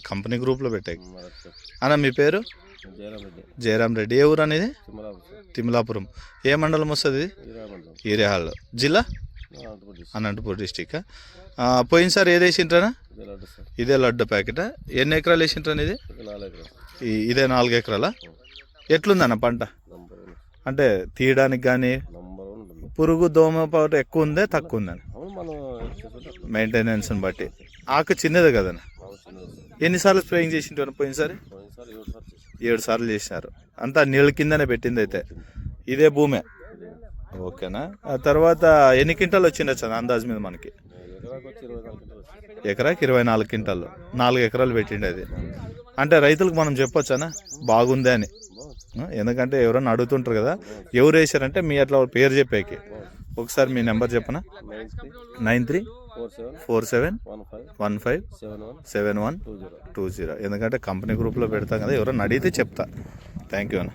Company గ్రూప్లో పెట్టాయి. మరి అన్న మీ పేరు? జయరాం రెడ్డి. జయరాం రెడ్డి. ఏ ఊరు అనేది? తిమ్మలాపురం. తిమ్లాపురం. ఏ మండలం వస్తుంది ఇది? ఈరామండలం. ఈరేహాళ్ళు. జిల్లా అనంతపురం డిస్ట్రిక్ట్. అనంతపూర్ డిస్టిక్. పోయినసారి ఏది వేసింటారా? ఇదే లడ్డు సార్. ఇదే లడ్డు ప్యాకెట్. ఎన్ని ఎకరాలు వేసింటారు ఇది? ఇది 4 ఎకరాలు. ఇదే 4 ఎకరాలా? ఎట్లుందన్న పంట? నంబర్ 1. అంటే తీయడానికి కానీ నంబర్ 1 ఉంటుంది. పురుగు దోమ పాటు ఎక్కువ ఉందే తక్కువ ఉందని అవును మనం చేసుకుంటే అట్లా. మెయింటెనెన్స్ని బట్టి. ఆకు చిన్నదే కదన్న. మామూలు చిన్నది సార్. ఎన్నిసార్లు స్ప్రేయింగ్ చేసింటారు పోయినసారి? పోయినసారి 7 సార్లు చేసాం. 7 సార్లు చేసినారు. అంతా నీళ్ళ కిందనే పెట్టింది అయితే. ఇదే భూమే. ఇదే. ఓకేనా. ఆ తర్వాత ఎన్ని క్వింటాలు వచ్చిండొచ్చు అందాజు మీద మనకి? ఎకరాకు వచ్చి 24 క్వింటాలు వచ్చింది. ఎకరాకి 24 క్వింటాలు. 4 ఎకరాలు పెట్టిండే అది. అంటే రైతులకు మనం చెప్పొచ్చానా బాగుంది అని? బాగుంది. ఎందుకంటే ఎవరన్నా అడుగుతుంటారు కదా, ఎవరు వేసారంటే మీ అట్లా పేరు చెప్పేకి. ఒకసారి మీ నెంబర్ చెప్పనా? 93 9347 47 15 15 71 71 20. 20. ఎందుకంటే కంపెనీ గ్రూప్లో పెడతాం కదా, ఎవరన్నా అడిగితే చెప్తా. థ్యాంక్ యూ అన్న.